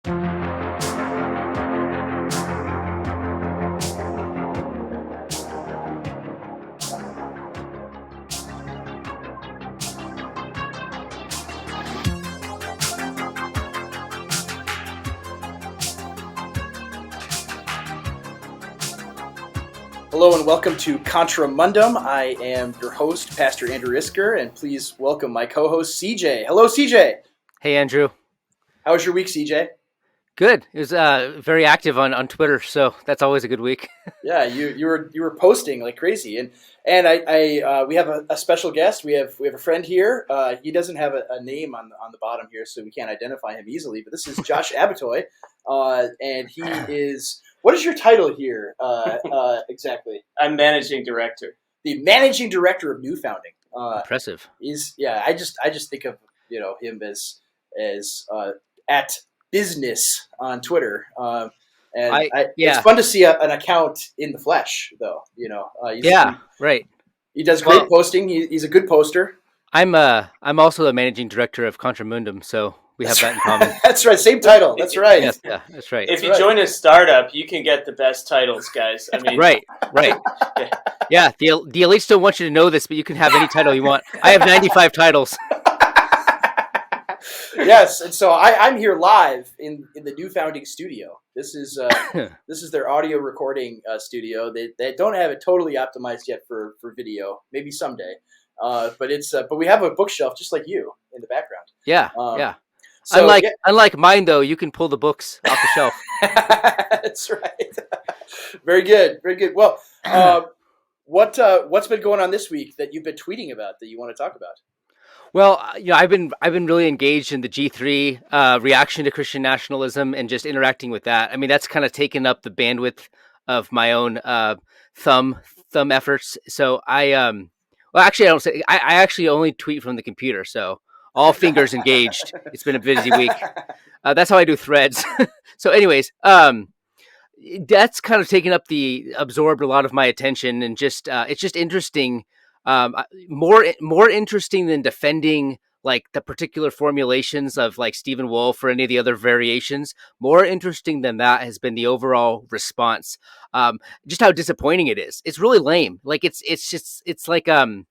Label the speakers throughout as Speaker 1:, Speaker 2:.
Speaker 1: Hello and welcome to Contra Mundum. I am your host, Pastor Andrew Isker, and please welcome my co-host, CJ. Hello, CJ.
Speaker 2: Hey, Andrew.
Speaker 1: How was your week, CJ?
Speaker 2: Good. It was very active on Twitter, so that's always a good week.
Speaker 1: Yeah, you were posting like crazy, and we have a special guest. We have a friend here. He doesn't have a name on the bottom here, so we can't identify him easily. But this is Josh Abbotoy, and he is. What is your title here exactly?
Speaker 3: I'm managing director.
Speaker 1: The managing director of New Founding.
Speaker 2: Impressive.
Speaker 1: I just think of him as at business on Twitter. It's fun to see an account in the flesh, though.
Speaker 2: Right.
Speaker 1: He does great posting. He's a good poster.
Speaker 2: I'm also the managing director of Contra Mundum, so we have that in common.
Speaker 1: That's right. Same title. That's right.
Speaker 2: Yes, yeah, that's right.
Speaker 3: If you join a startup, you can get the best titles, guys. I mean,
Speaker 2: right. Yeah. The elites don't want you to know this, but you can have any title you want. I have 95 titles.
Speaker 1: Yes, and so I'm here live in the New Founding studio. This is their audio recording studio. They don't have it totally optimized yet for video. Maybe someday. But we have a bookshelf just like you in the background.
Speaker 2: Yeah. So, unlike mine, though, you can pull the books off the shelf.
Speaker 1: That's right. Very good. Well, what's been going on this week that you've been tweeting about that you want to talk about?
Speaker 2: Well, I've been really engaged in the G3 reaction to Christian nationalism and just interacting with that. I mean, that's kind of taken up the bandwidth of my own thumb efforts. So I actually only tweet from the computer. So all fingers engaged. It's been a busy week. That's how I do threads. So, anyways, that's kind of absorbed a lot of my attention, and just it's just interesting. More interesting than defending like the particular formulations of like Stephen Wolfe or any of the other variations. More interesting than that has been the overall response. Just how disappointing it is. It's really lame. Like it's like I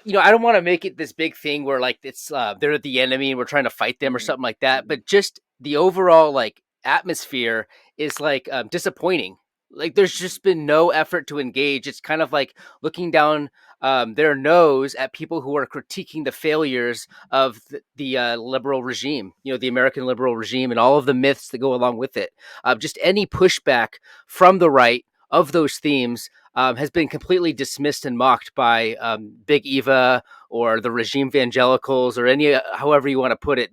Speaker 2: don't want to make it this big thing where like it's they're the enemy and we're trying to fight them or something like that. But just the overall like atmosphere is like disappointing. Like there's just been no effort to engage. It's kind of like looking down their nose at people who are critiquing the failures of the liberal regime, the American liberal regime and all of the myths that go along with it. Just any pushback from the right of those themes has been completely dismissed and mocked by Big Eva or the regime evangelicals or any, however you want to put it,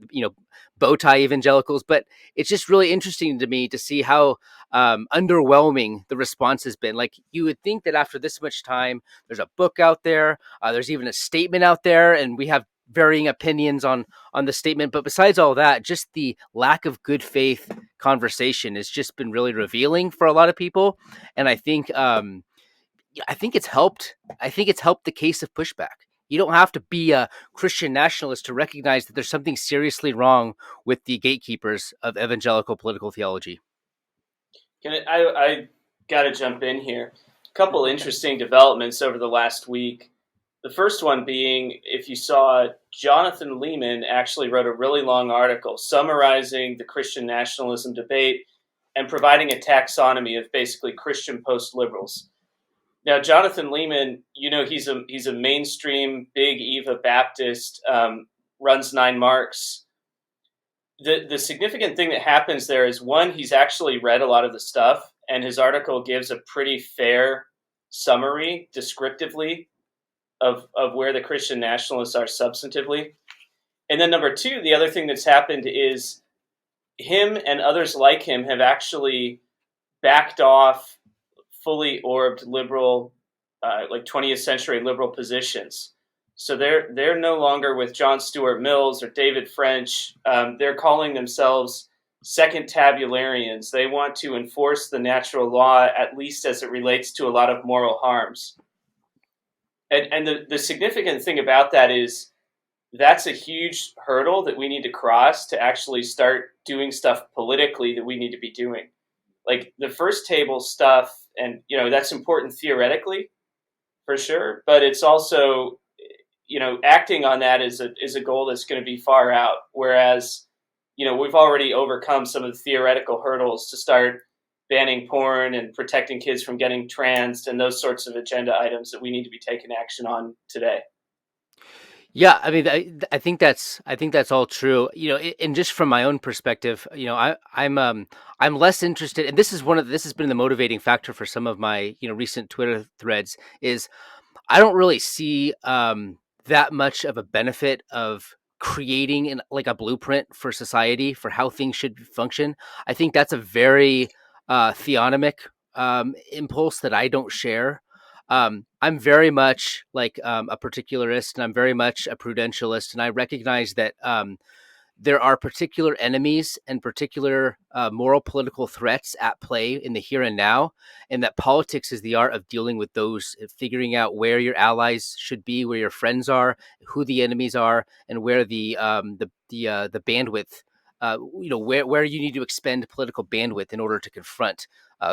Speaker 2: bow tie evangelicals. But it's just really interesting to me to see how underwhelming the response has been. Like you would think that after this much time, there's a book out there, there's even a statement out there, and we have varying opinions on the statement. But besides all that, just the lack of good faith conversation has just been really revealing for a lot of people. And I think it's helped. I think it's helped the case of pushback. You don't have to be a Christian nationalist to recognize that there's something seriously wrong with the gatekeepers of evangelical political theology.
Speaker 3: I got to jump in here. A couple interesting developments over the last week. The first one being, if you saw, Jonathan Leeman actually wrote a really long article summarizing the Christian nationalism debate and providing a taxonomy of basically Christian post-liberals. Now, Jonathan Leeman, he's a mainstream Big Eva Baptist, runs 9 Marks. The significant thing that happens there is, one, he's actually read a lot of the stuff, and his article gives a pretty fair summary, descriptively, of where the Christian nationalists are substantively. And then number 2, the other thing that's happened is him and others like him have actually backed off fully orbed liberal, like 20th century liberal positions. So they're no longer with John Stuart Mills or David French. They're calling themselves second tabularians. They want to enforce the natural law, at least as it relates to a lot of moral harms. And the significant thing about that is that's a huge hurdle that we need to cross to actually start doing stuff politically that we need to be doing. Like the first table stuff, and that's important theoretically for sure, but it's also acting on that is a goal that's going to be far out. Whereas we've already overcome some of the theoretical hurdles to start banning porn and protecting kids from getting transed and those sorts of agenda items that we need to be taking action on today.
Speaker 2: Yeah, I mean, I think that's all true. And just from my own perspective, I'm less interested, and this has been the motivating factor for some of my recent Twitter threads. Is I don't really see that much of a benefit of creating like a blueprint for society for how things should function. I think that's a very theonomic impulse that I don't share. I'm very much like a particularist, and I'm very much a prudentialist, and I recognize that there are particular enemies and particular moral political threats at play in the here and now, and that politics is the art of dealing with those, figuring out where your allies should be, where your friends are, who the enemies are, and where the bandwidth, where you need to expend political bandwidth in order to confront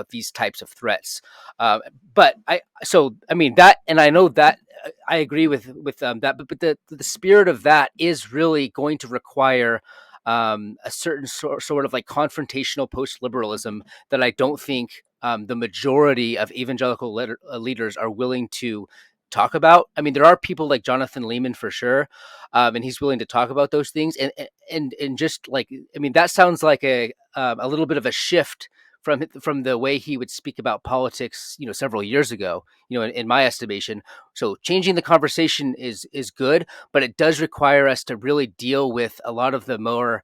Speaker 2: these types of threats. But I mean that, and I know that I agree with that, but the spirit of that is really going to require a certain sort of like confrontational post-liberalism that I don't think the majority of evangelical leaders are willing to talk about. I mean, there are people like Jonathan Lehman for sure, and he's willing to talk about those things. And just like, I mean, that sounds like a little bit of a shift from the way he would speak about politics, several years ago, in my estimation. So changing the conversation is good, but it does require us to really deal with a lot of the more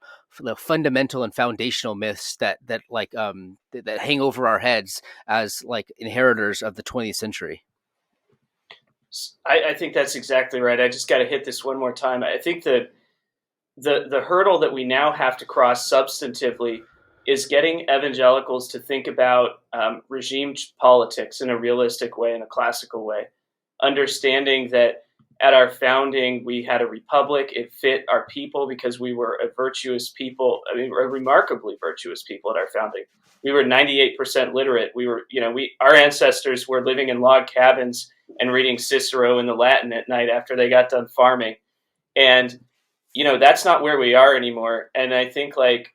Speaker 2: fundamental and foundational myths that hang over our heads as like inheritors of the 20th century.
Speaker 3: I think that's exactly right. I just got to hit this one more time. I think that the hurdle that we now have to cross substantively is getting evangelicals to think about regime politics in a realistic way, in a classical way, understanding that at our founding, we had a republic. It fit our people because we were a virtuous people. I mean, a remarkably virtuous people at our founding. We were 98% literate. Our ancestors were living in log cabins and reading Cicero in the Latin at night after they got done farming. And, that's not where we are anymore. And I think like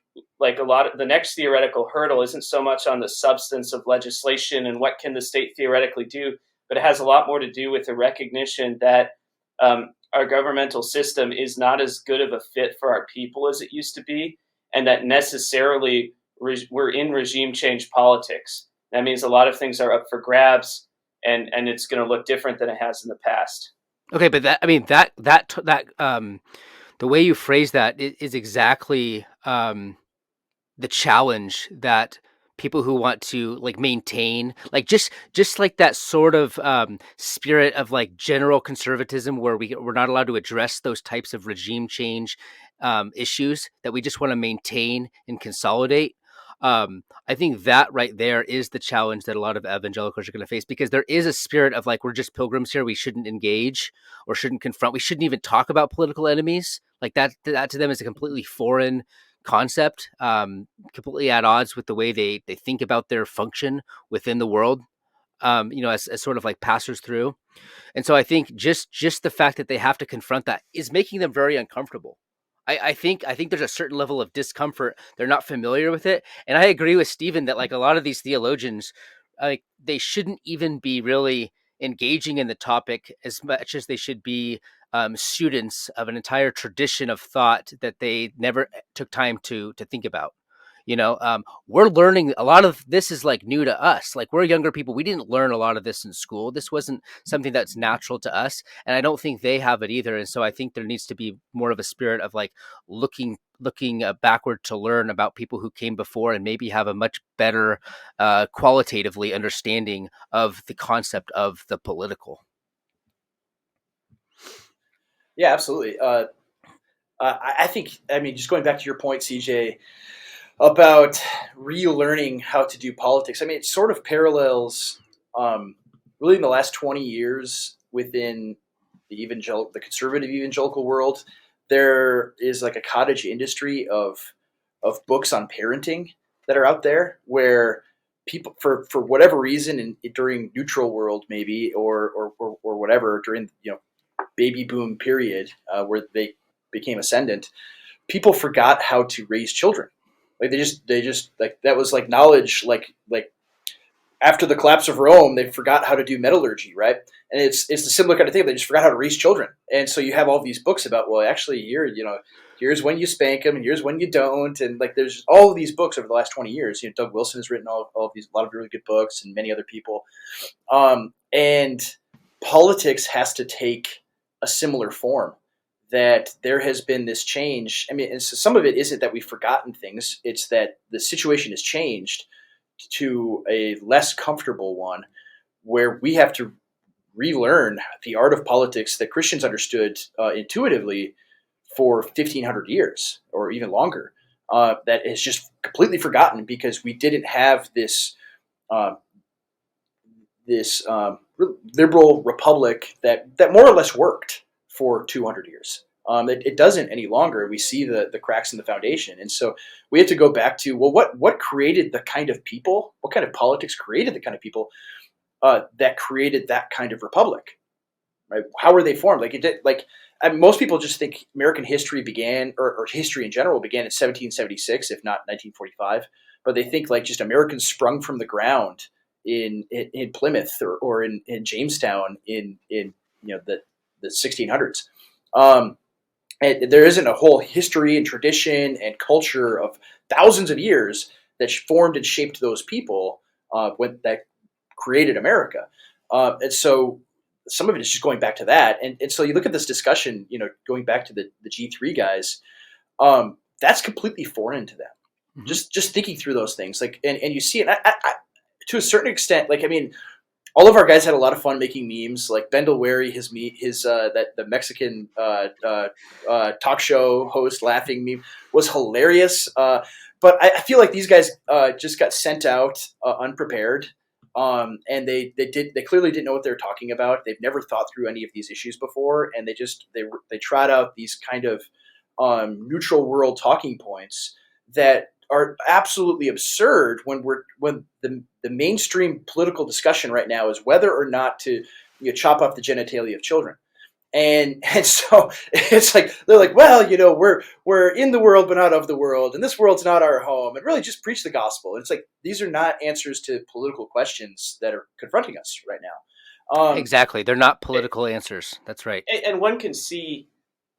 Speaker 3: a lot of the next theoretical hurdle isn't so much on the substance of legislation and what can the state theoretically do, but it has a lot more to do with the recognition that our governmental system is not as good of a fit for our people as it used to be, and that necessarily we're in regime change politics. That means a lot of things are up for grabs, and it's going to look different than it has in the past.
Speaker 2: Okay, but the way you phrase that is exactly the challenge that people who want to like maintain like just like that sort of spirit of like general conservatism where we're not allowed to address those types of regime change issues that we just want to maintain and consolidate. I think that right there is the challenge that a lot of evangelicals are going to face, because there is a spirit of like, we're just pilgrims here. We shouldn't engage or shouldn't confront. We shouldn't even talk about political enemies. Like that to them is a completely foreign concept, completely at odds with the way they think about their function within the world, as sort of like passers through. And so I think just the fact that they have to confront that is making them very uncomfortable. I think there's a certain level of discomfort. They're not familiar with it. And I agree with Stephen that like a lot of these theologians, like they shouldn't even be really engaging in the topic as much as they should be students of an entire tradition of thought that they never took time to think about. We're learning a lot of this is like new to us. Like we're younger people. We didn't learn a lot of this in school. This wasn't something that's natural to us. And I don't think they have it either. And so I think there needs to be more of a spirit of like looking backward to learn about people who came before and maybe have a much better qualitatively understanding of the concept of the political.
Speaker 1: Yeah, absolutely. I think, I mean, just going back to your point, CJ, about relearning how to do politics. I mean, it sort of parallels really in the last 20 years within the conservative evangelical world. there is like a cottage industry of books on parenting that are out there where people, for whatever reason, during neutral world maybe or whatever, during baby boom period where they became ascendant, people forgot how to raise children. Like they just like that was like knowledge, like after the collapse of Rome, they forgot how to do metallurgy, right? And it's the similar kind of thing. They just forgot how to raise children, and so you have all these books about, well, actually, here's when you spank them, and here's when you don't, and like there's all of these books over the last 20 years. Doug Wilson has written all of these, a lot of really good books, and many other people. And politics has to take a similar form. That there has been this change. I mean, and so some of it isn't that we've forgotten things; it's that the situation has changed to a less comfortable one where we have to relearn the art of politics that Christians understood intuitively for 1,500 years or even longer. That is just completely forgotten because we didn't have this liberal republic that more or less worked for 200 years. It doesn't any longer. We see the cracks in the foundation. And so we have to go back to, well, what created the kind of people, what kind of politics created the kind of people that created that kind of republic, right? How were they formed? Most people just think American history began, or history in general began in 1776, if not 1945. But they think like just Americans sprung from the ground in Plymouth or in Jamestown in the 1600s. And there isn't a whole history and tradition and culture of thousands of years that formed and shaped those people that created America. And so some of it is just going back to that. And so you look at this discussion, going back to the G3 guys, that's completely foreign to them. Mm-hmm. Just thinking through those things, like, and you see it I, to a certain extent, like, I mean, all of our guys had a lot of fun making memes. Like Bendel Wary, the Mexican talk show host laughing meme was hilarious. But I feel like these guys just got sent out unprepared, and they clearly didn't know what they were talking about. They've never thought through any of these issues before, and they trot out these kind of neutral world talking points that are absolutely absurd when the mainstream political discussion right now is whether or not to chop off the genitalia of children. And so it's like, they're like, well, we're in the world, but not of the world. And this world's not our home, and really just preach the gospel. And it's like, these are not answers to political questions that are confronting us right now.
Speaker 2: Exactly. They're not political answers. That's right.
Speaker 3: And one can see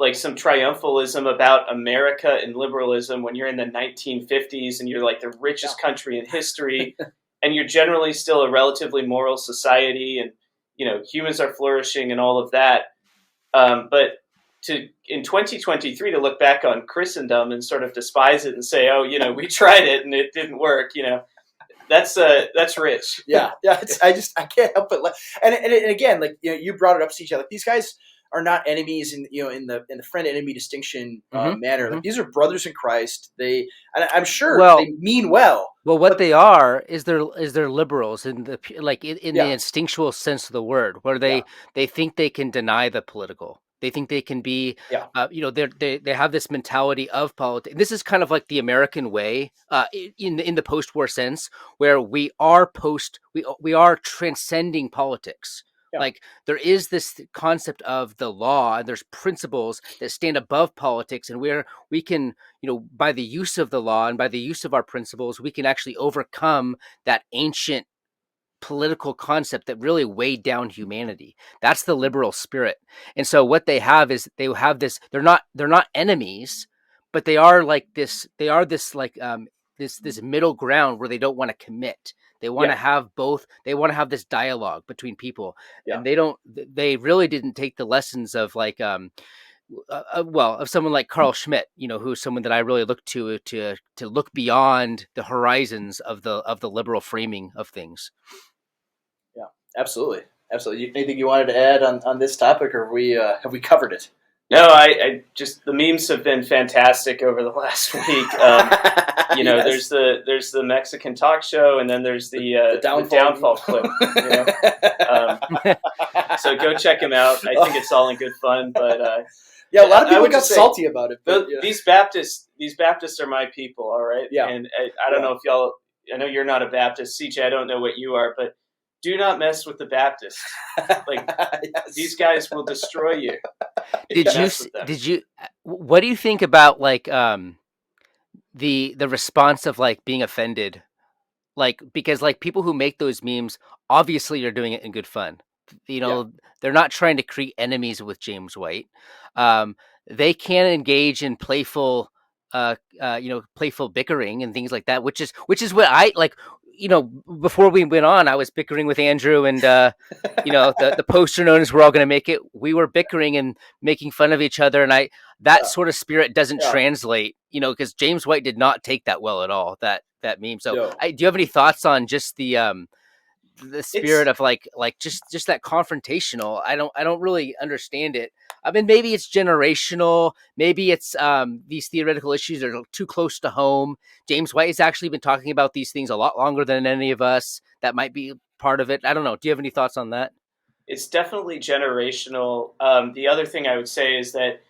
Speaker 3: like some triumphalism about America and liberalism when you're in the 1950s and you're like the richest country in history and you're generally still a relatively moral society and, humans are flourishing and all of that. But in 2023 to look back on Christendom and sort of despise it and say, oh, we tried it and it didn't work, that's rich.
Speaker 1: Yeah. I can't help but and again, like, you brought it up, CJ, like these guys are not enemies in the friend enemy distinction manner. Like, these are brothers in Christ. I'm sure they mean well.
Speaker 2: Well, what they are is they're liberals in the the instinctual sense of the word, where they think they can deny the political. They think they can be, they have this mentality of politics. This is kind of like the American way in the post-war sense, where we are transcending politics. Yeah. Like, there is this concept of the law, and there's principles that stand above politics, and we can, by the use of the law and by the use of our principles, we can actually overcome that ancient political concept that really weighed down humanity. That's the liberal spirit. And so what they have is this, they're not enemies, but they are this middle ground where they don't want to commit. They want to have both. They want to have this dialogue between people, and they really didn't take the lessons of of someone like Carl Schmitt, who's someone that I really look to look beyond the horizons of the liberal framing of things.
Speaker 1: Yeah, absolutely. Anything you wanted to add on this topic, or have we covered it?
Speaker 3: No, I just, the memes have been fantastic over the last week. Yes. there's the Mexican talk show, and then there's the downfall clip. So go check him out. I think it's all in good fun. But
Speaker 1: Yeah, a lot of
Speaker 3: I
Speaker 1: people
Speaker 3: would
Speaker 1: got
Speaker 3: just say,
Speaker 1: salty about it. But,
Speaker 3: these Baptists are my people, all right?
Speaker 1: Yeah.
Speaker 3: And I don't know if y'all, I know you're not a Baptist. CJ, I don't know what you are, but do not mess with the Baptists. Like,
Speaker 1: yes.
Speaker 3: these guys will destroy you.
Speaker 2: Did you, what do you think about like, the response of like being offended? Like, because like people who make those memes obviously are doing it in good fun. You know, they're not trying to create enemies with James White. Um, they can engage in playful, playful bickering and things like that, which is what I like. You know, before we went on, I was bickering with Andrew, and the poster notice we're all going to make it. We were bickering and making fun of each other, and that sort of spirit doesn't translate. You know, because James White did not take that well at all. That meme. So,
Speaker 1: No.
Speaker 2: do you have any thoughts on just the spirit of like just that confrontational? I don't really understand it. I mean, maybe it's generational. Maybe it's these theoretical issues are too close to home. James White has actually been talking about these things a lot longer than any of us. That might be part of it. I don't know. Do you have any thoughts on that?
Speaker 3: It's definitely generational. The other thing I would say is that,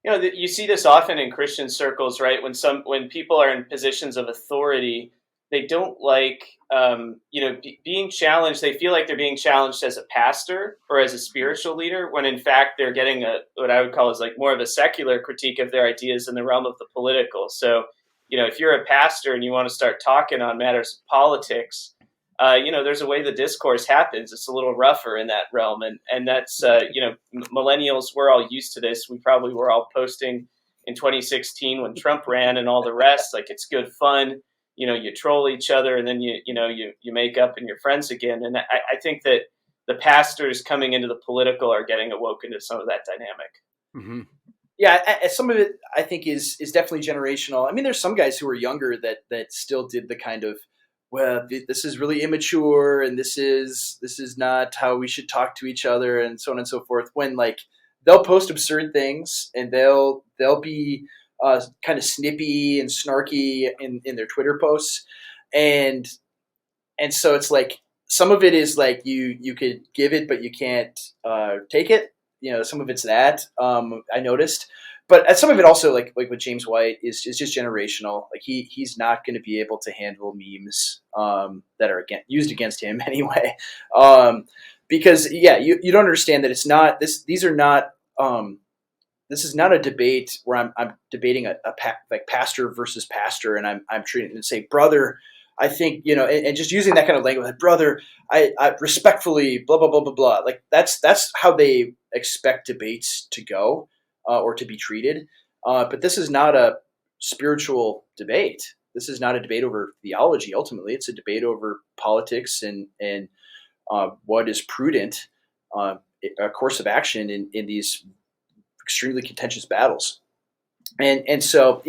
Speaker 3: you see this often in Christian circles, right? When people are in positions of authority, they don't like being challenged. They feel like they're being challenged as a pastor or as a spiritual leader, when in fact they're getting what I would call is like more of a secular critique of their ideas in the realm of the political. So, if you're a pastor and you want to start talking on matters of politics, there's a way the discourse happens. It's a little rougher in that realm. And that's, millennials, we're all used to this. We probably were all posting in 2016 when Trump ran and all the rest. Like, it's good fun. You troll each other, and then you make up and you're friends again. And I think that the pastors coming into the political are getting awoken to some of that dynamic.
Speaker 2: Mm-hmm.
Speaker 1: Yeah, some of it I think is definitely generational. I mean, there's some guys who are younger that still did the kind of, well, this is really immature, and this is not how we should talk to each other, and so on and so forth. When like they'll post absurd things, and they'll be kind of snippy and snarky in their Twitter posts, and so it's like some of it is like you could give it, but you can't take it. Some of it's that I noticed, but some of it also like with James White is just generational. Like he's not going to be able to handle memes that are used against him anyway, because you don't understand that it's not this. These are not. This is not a debate where I'm debating like pastor versus pastor, and I'm treating it and say, brother, I think, and just using that kind of language, like, brother, I respectfully, blah, blah, blah, blah, blah. Like that's how they expect debates to go or to be treated. But this is not a spiritual debate. This is not a debate over theology. Ultimately, it's a debate over politics and what is prudent, a course of action in these extremely contentious battles. And so,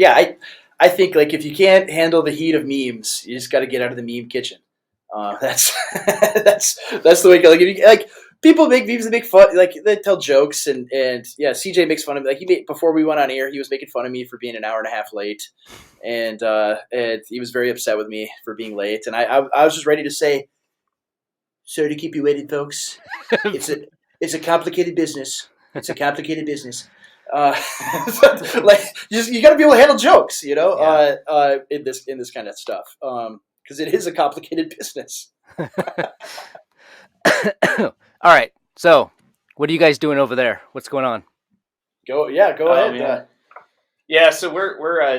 Speaker 1: I think like if you can't handle the heat of memes, you just got to get out of the meme kitchen. That's that's the way. Like, if you, like people make memes, they make fun, like they tell jokes, and CJ makes fun of me. Like before we went on air, he was making fun of me for being an hour and a half late, and he was very upset with me for being late. And I was just ready to say, sorry to keep you waiting, folks. It's a complicated business. It's a complicated business. Like you got to be able to handle jokes, in this kind of stuff, because it is a complicated business.
Speaker 2: All right. So, what are you guys doing over there? What's going on?
Speaker 1: Go ahead.
Speaker 3: Yeah, so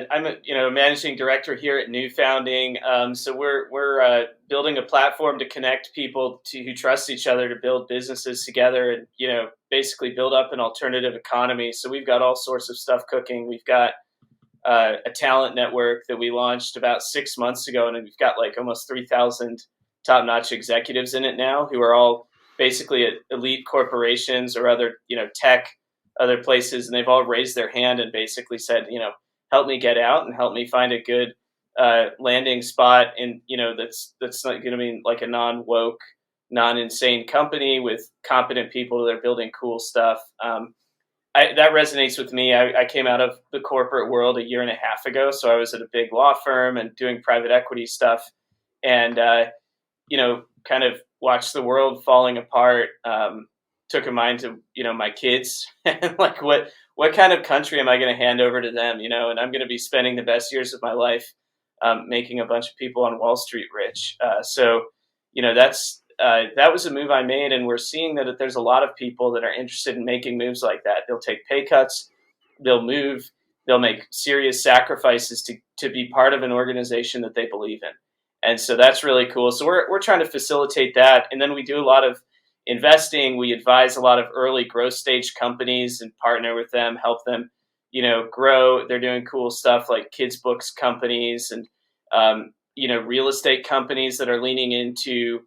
Speaker 3: I'm a managing director here at New Founding. So we're building a platform to connect people who trust each other to build businesses together, and basically build up an alternative economy. So we've got all sorts of stuff cooking. We've got a talent network that we launched about 6 months ago, and we've got like almost 3,000 top-notch executives in it now, who are all basically at elite corporations or other tech, other places, and they've all raised their hand and basically said, help me get out and help me find a good landing spot, and that's not going to be like a non-woke, non-insane company with competent people that are building cool stuff. That resonates with me. I came out of the corporate world a year and a half ago, so I was at a big law firm and doing private equity stuff, and kind of watched the world falling apart. took a mind to, my kids and like what kind of country am I going to hand over to them, and I'm going to be spending the best years of my life making a bunch of people on Wall Street rich. That was a move I made, and we're seeing that there's a lot of people that are interested in making moves like that. They'll take pay cuts, they'll move, they'll make serious sacrifices to be part of an organization that they believe in. And so that's really cool. So we're trying to facilitate that. And then we do a lot of investing. We advise a lot of early growth stage companies and partner with them, help them, grow. They're doing cool stuff like kids books companies and, real estate companies that are leaning into,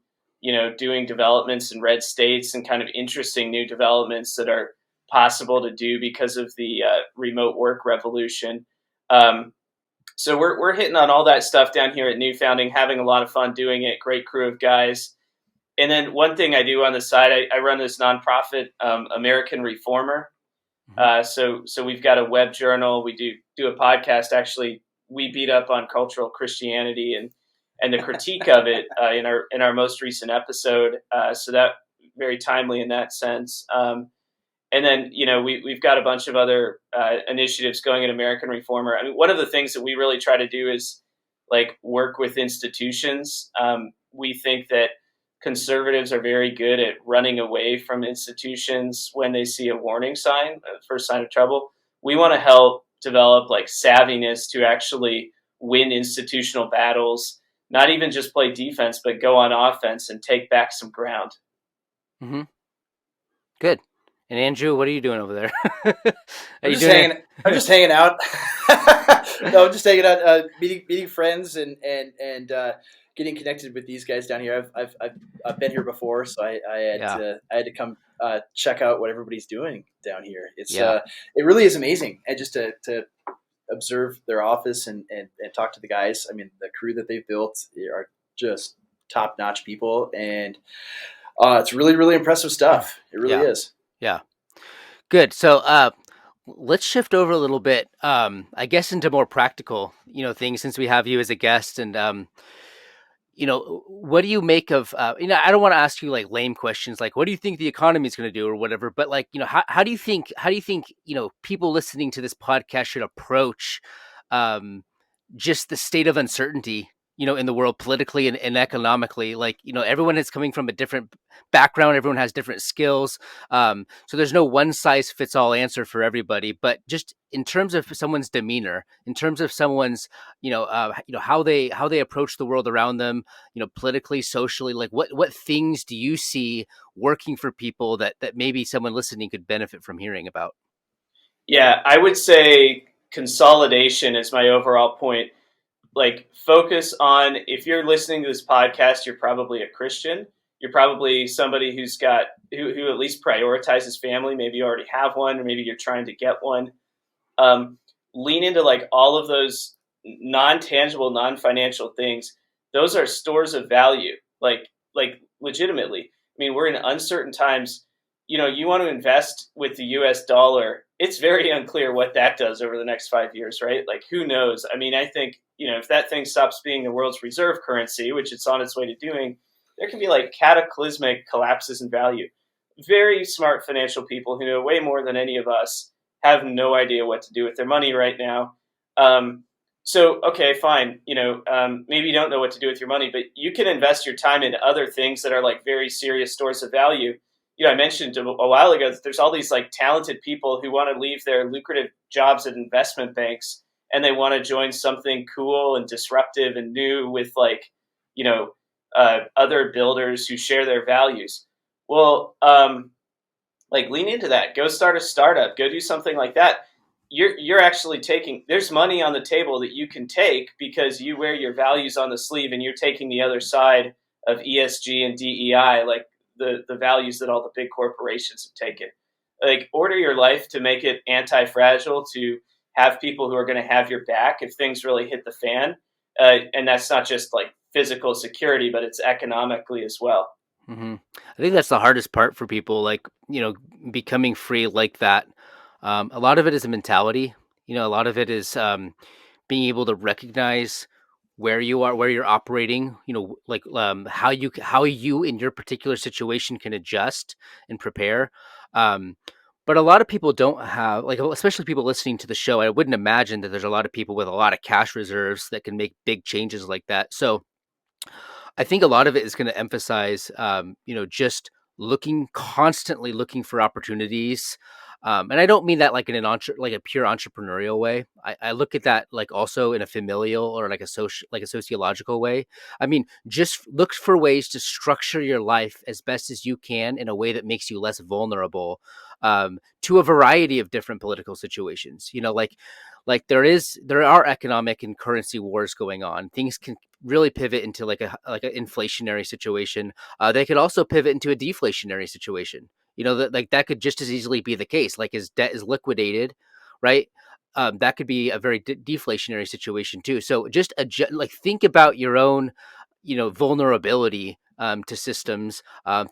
Speaker 3: doing developments in red states and kind of interesting new developments that are possible to do because of the remote work revolution. So we're hitting on all that stuff down here at New Founding, having a lot of fun doing it. Great crew of guys. And then one thing I do on the side, I run this nonprofit, American Reformer. So we've got a web journal. We do a podcast. Actually, we beat up on cultural Christianity and the critique of it in our most recent episode. So that very timely in that sense. And then, we've got a bunch of other initiatives going in American Reformer. I mean, one of the things that we really try to do is like work with institutions. We think that conservatives are very good at running away from institutions when they see a warning sign, first sign of trouble. We want to help develop like savviness to actually win institutional battles, not even just play defense, but go on offense and take back some ground.
Speaker 2: Mm-hmm. Good. And Andrew, what are you doing over there?
Speaker 1: I'm just hanging out. No, I'm just hanging out, meeting friends and getting connected with these guys down here. I've been here before, so I had to come check out what everybody's doing down here. It really is amazing, and just to observe their office and talk to the guys. I mean, the crew that they've built are just top notch people, and it's really, really impressive stuff. It really is.
Speaker 2: Yeah. Good. So let's shift over a little bit, I guess, into more practical, things since we have you as a guest. And, what do you make of, I don't want to ask you like lame questions, like, what do you think the economy is going to do or whatever? But like, how do you think, people listening to this podcast should approach just the state of uncertainty, in the world politically and economically? Like, everyone is coming from a different background. Everyone has different skills. So there's no one size fits all answer for everybody, but just in terms of someone's demeanor, in terms of someone's, how they approach the world around them, politically, socially, like what things do you see working for people that maybe someone listening could benefit from hearing about?
Speaker 3: Yeah, I would say consolidation is my overall point. Like, focus on, if you're listening to this podcast, you're probably a Christian. You're probably somebody who at least prioritizes family. Maybe you already have one, or maybe you're trying to get one. Lean into like all of those non-tangible, non-financial things. Those are stores of value, like legitimately. I mean, we're in uncertain times. You want to invest with the US dollar. It's very unclear what that does over the next 5 years, right? Like, who knows? I mean, I think, if that thing stops being the world's reserve currency, which it's on its way to doing, there can be like cataclysmic collapses in value. Very smart financial people who know way more than any of us have no idea what to do with their money right now. So, okay, fine. Maybe you don't know what to do with your money, but you can invest your time in other things that are like very serious stores of value. I mentioned a while ago that there's all these like talented people who want to leave their lucrative jobs at investment banks and they want to join something cool and disruptive and new with like, other builders who share their values. Well, like lean into that. Go start a startup. Go do something like that. You're actually there's money on the table that you can take because you wear your values on the sleeve and you're taking the other side of ESG and DEI, like the values that all the big corporations have taken. Like, order your life to make it anti-fragile, to have people who are going to have your back if things really hit the fan. And that's not just like physical security, but it's economically as well.
Speaker 2: Mm-hmm. I think that's the hardest part for people, like, becoming free like that. A lot of it is a mentality. A lot of it is being able to recognize where you are, where you're operating, like how you in your particular situation can adjust and prepare. But a lot of people don't have, like, especially people listening to the show. I wouldn't imagine that there's a lot of people with a lot of cash reserves that can make big changes like that. So I think a lot of it is going to emphasize, just constantly looking for opportunities. And I don't mean that like in like a pure entrepreneurial way. I look at that like also in a familial or like a sociological way. I mean, just look for ways to structure your life as best as you can in a way that makes you less vulnerable to a variety of different political situations. Like there are economic and currency wars going on. Things can really pivot into like an inflationary situation. They could also pivot into a deflationary situation. That could just as easily be the case. Like as debt is liquidated, right? That could be a very deflationary situation too. So just think about your own, vulnerability to systems.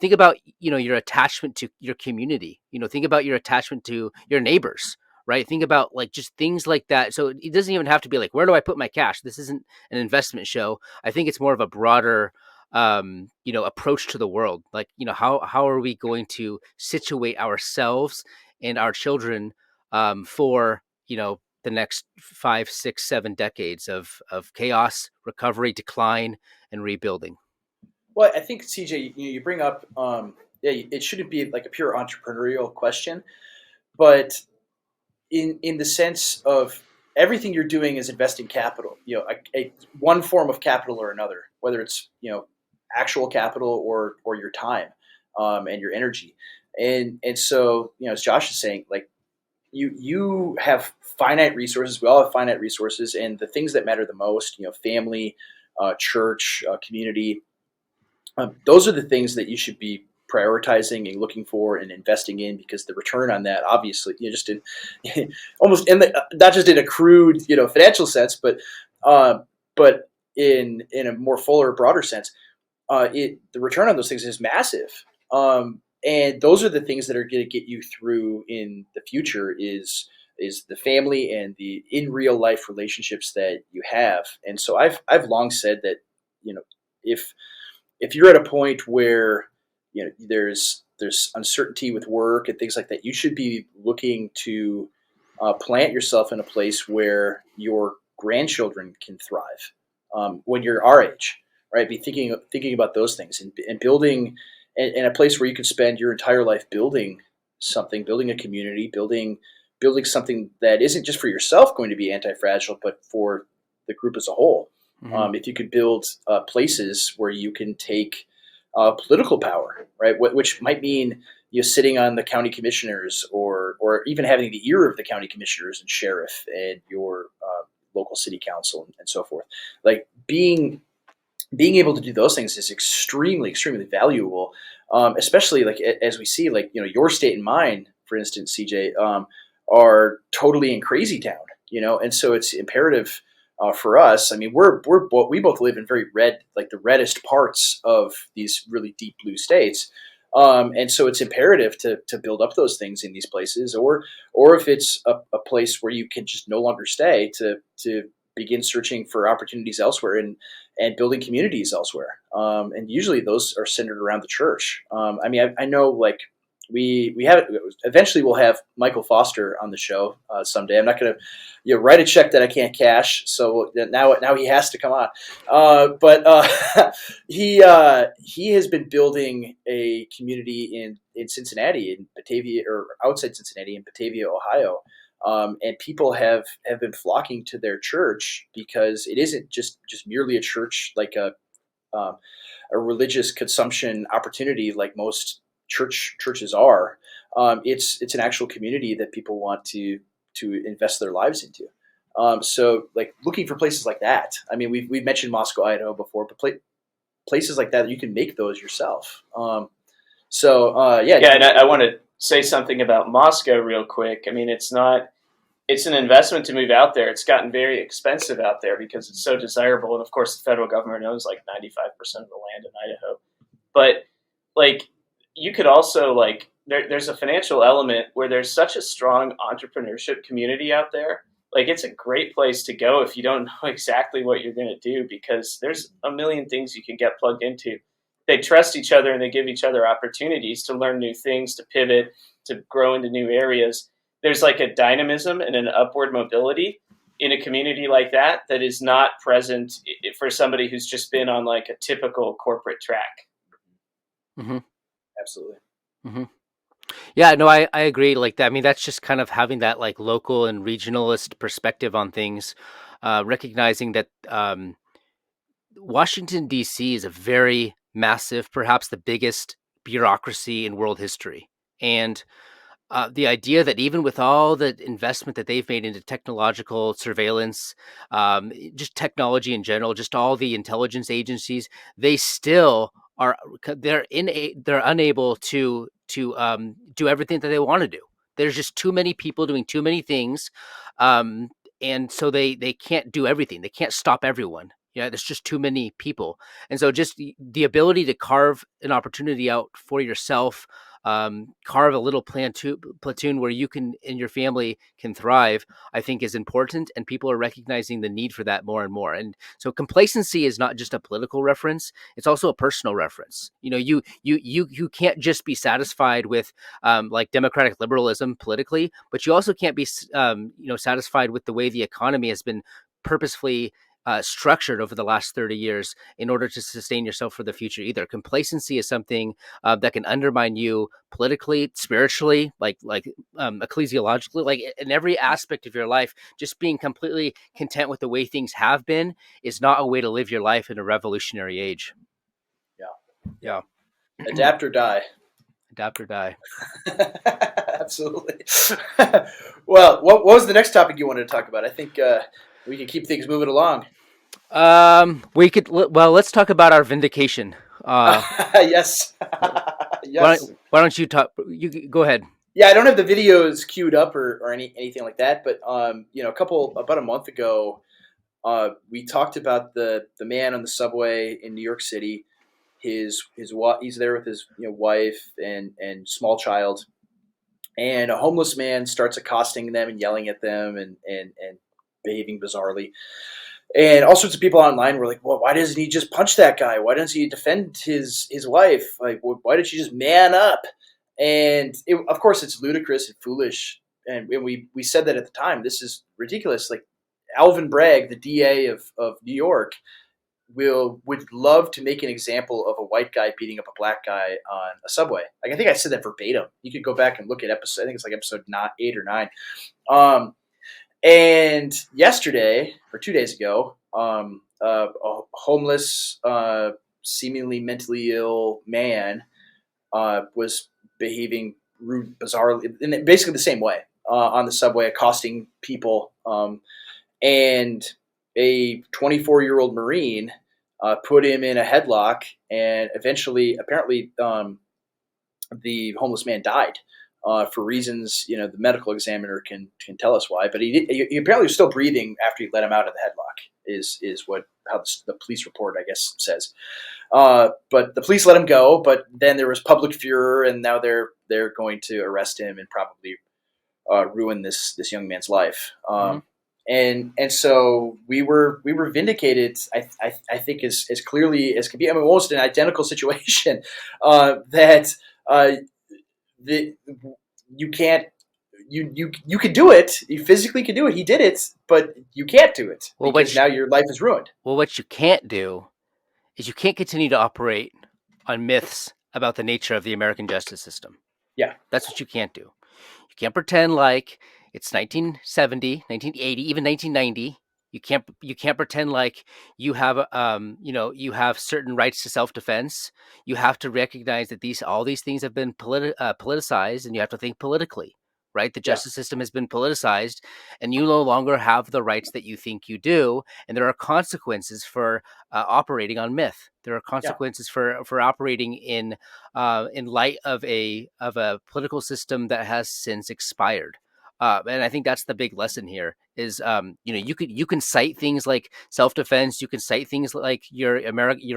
Speaker 2: Think about your attachment to your community. Think about your attachment to your neighbors. Right. Think about like just things like that. So it doesn't even have to be like, where do I put my cash? This isn't an investment show. I think it's more of a broader, approach to the world. Like, how are we going to situate ourselves and our children for, the next 5, 6, 7 decades of chaos, recovery, decline, and rebuilding.
Speaker 1: Well, I think CJ, you bring up, it shouldn't be like a pure entrepreneurial question, but in the sense of everything you're doing is investing capital, one form of capital or another, whether it's actual capital or your time and your energy, and so as Josh is saying, like you have finite resources. We all have finite resources, and the things that matter the most, family, church, community. Those are the things that you should be prioritizing and looking for and investing in, because the return on that, obviously, just in almost in the, not just in a crude, financial sense, but in a more fuller, broader sense, the return on those things is massive. And those are the things that are going to get you through in the future is the family and the in real life relationships that you have. And so I've long said that, if you're at a point where there's uncertainty with work and things like that, you should be looking to plant yourself in a place where your grandchildren can thrive when you're our age, right? Be thinking about those things and building in a place where you can spend your entire life building something, building a community, building something that isn't just for yourself going to be anti-fragile, but for the group as a whole.
Speaker 2: Mm-hmm.
Speaker 1: If you could build places where you can take political power, right, which might mean sitting on the county commissioners or even having the ear of the county commissioners and sheriff and your local city council and so forth. Like being able to do those things is extremely, extremely valuable, especially like as we see, like your state and mine, for instance, CJ, are totally in crazy town, and so it's imperative. For us, I mean, we both live in very red, like the reddest parts of these really deep blue states, and so it's imperative to build up those things in these places, or if it's a place where you can just no longer stay, to begin searching for opportunities elsewhere and building communities elsewhere, and usually those are centered around the church. I mean, I know like. We have eventually we'll have Michael Foster on the show someday. I'm not going to write a check that I can't cash, so now he has to come on. But he has been building a community in Cincinnati, in Batavia, or outside Cincinnati, in Batavia, Ohio, and people have been flocking to their church because it isn't just merely a church like a religious consumption opportunity like most churches are. It's an actual community that people want to invest their lives into. So like looking for places like that. I mean, we've mentioned Moscow, Idaho before, but places like that you can make those yourself.
Speaker 3: And I want to say something about Moscow real quick. I mean, it's an investment to move out there. It's gotten very expensive out there because it's so desirable, and of course, the federal government owns like 95% of the land in Idaho. But like, you could also there's a financial element where there's such a strong entrepreneurship community out there like it's a great place to go if you don't know exactly what you're going to do, because there's a million things you can get plugged into. They trust each other and they give each other opportunities to learn new things, to pivot, to grow into new areas. There's like a dynamism and an upward mobility in a community like that that is not present for somebody who's just been on like a typical corporate track.
Speaker 2: Mm-hmm.
Speaker 1: Absolutely.
Speaker 2: Mm-hmm. Yeah, no, I agree. Like that. I mean, that's just kind of having that like local and regionalist perspective on things, recognizing that Washington, D.C. is a very massive, perhaps the biggest bureaucracy in world history. And the idea that even with all the investment that they've made into technological surveillance, just technology in general, just all the intelligence agencies, they still are they're unable to do everything that they want to do. There's just too many people doing too many things, um, and so they can't do everything. They can't stop everyone. Yeah, there's just too many people, and so just the ability to carve an opportunity out for yourself, carve a little platoon where you can and your family can thrive, I think is important, and people are recognizing the need for that more and more. And so complacency is not just a political reference, it's also a personal reference. You know, you can't just be satisfied with like democratic liberalism politically, but you also can't be satisfied with the way the economy has been purposefully structured over the last 30 years in order to sustain yourself for the future either. Complacency is something that can undermine you politically, spiritually, like ecclesiologically, like in every aspect of your life. Just being completely content with the way things have been is not a way to live your life in a revolutionary age. Yeah.
Speaker 1: Adapt or die.
Speaker 2: Adapt or die.
Speaker 1: Absolutely. Well, what was the next topic you wanted to talk about? I think we can keep things moving along.
Speaker 2: We could. Well, let's talk about our vindication.
Speaker 1: Yes. Yes.
Speaker 2: Why don't you talk? You go ahead.
Speaker 1: Yeah, I don't have the videos queued up or anything like that, but about a month ago, we talked about the man on the subway in New York City. He's there with his wife and small child, and a homeless man starts accosting them and yelling at them and behaving bizarrely. And all sorts of people online were like, "Well, why doesn't he just punch that guy? Why doesn't he defend his wife? Like, why did she just man up?" And of course, it's ludicrous and foolish. And we said that at the time. This is ridiculous. Like Alvin Bragg, the DA of New York, would love to make an example of a white guy beating up a black guy on a subway. Like I think I said that verbatim. You could go back and look at episode. I think it's like episode 8 or 9. And yesterday, or 2 days ago, a homeless, seemingly mentally ill man was behaving rude, bizarrely, in basically the same way on the subway, accosting people. And a 24-year-old Marine put him in a headlock, and eventually, apparently, the homeless man died. For reasons, the medical examiner can tell us why, but he apparently was still breathing after he let him out of the headlock. Is how the police report, I guess, says. But the police let him go. But then there was public furor, and now they're going to arrest him and probably ruin this young man's life.
Speaker 2: Mm-hmm.
Speaker 1: And so we were vindicated. I think as clearly as can be. I mean, almost an identical situation that. You can't you could do it. You physically could do it. He did it, but you can't do it because now your life is ruined.
Speaker 2: Well, what you can't do is you can't continue to operate on myths about the nature of the American justice system.
Speaker 1: Yeah.
Speaker 2: That's what you can't do. You can't pretend like it's 1970, 1980, even 1990. You can't pretend like you have you have certain rights to self-defense. You have to recognize that all these things have been politicized, and you have to think politically, right? The justice system has been politicized, and you no longer have the rights that you think you do. And there are consequences for operating on myth. There are consequences for operating in light of a political system that has since expired. And I think that's the big lesson here is, you can cite things like self-defense. You can cite things like your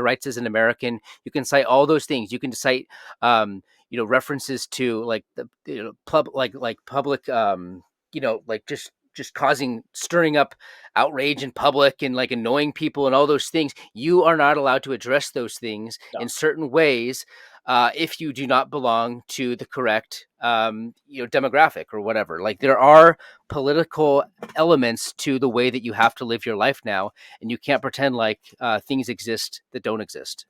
Speaker 2: rights as an American. You can cite all those things. You can cite, references to like the public, like just just stirring up outrage in public and like annoying people and all those things, you are not allowed to address those things in certain ways if you do not belong to the correct demographic or whatever. Like, there are political elements to the way that you have to live your life now, and you can't pretend like things exist that don't exist.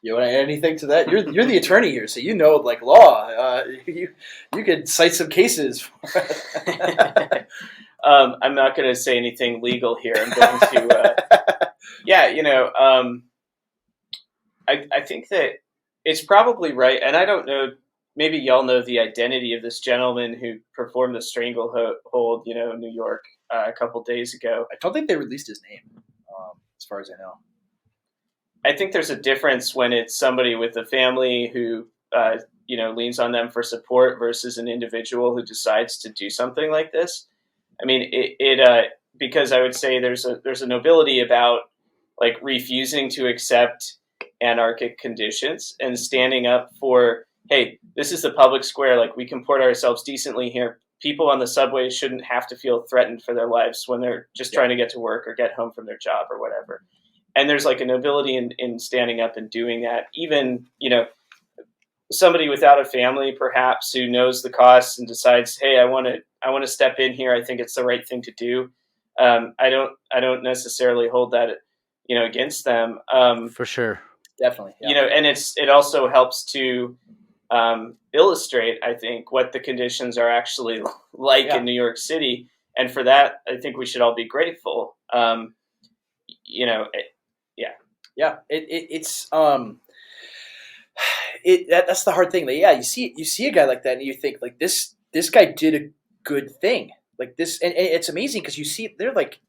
Speaker 1: You want to add anything to that? You're the attorney here, so you know like law. You could cite some cases.
Speaker 3: I'm not going to say anything legal here. I'm going to, I think that it's probably right, and I don't know. Maybe y'all know the identity of this gentleman who performed the stranglehold, in New York a couple days ago.
Speaker 1: I don't think they released his name, as far as I know.
Speaker 3: I think there's a difference when it's somebody with a family who, leans on them for support versus an individual who decides to do something like this. I mean, because I would say there's a nobility about like refusing to accept anarchic conditions and standing up for, hey, this is the public square. Like, we comport ourselves decently here. People on the subway shouldn't have to feel threatened for their lives when they're just trying to get to work or get home from their job or whatever. And there's like a nobility in standing up and doing that. Even, somebody without a family, perhaps, who knows the costs and decides, hey, I want to step in here. I think it's the right thing to do. I don't necessarily hold that, against them.
Speaker 2: For sure.
Speaker 1: Definitely. Yeah.
Speaker 3: And it also helps to illustrate, I think, what the conditions are actually like in New York City. And for that, I think we should all be grateful.
Speaker 1: That's the hard thing. Like, you see a guy like that, and you think like this guy did a good thing, like this, and it's amazing because you see there's like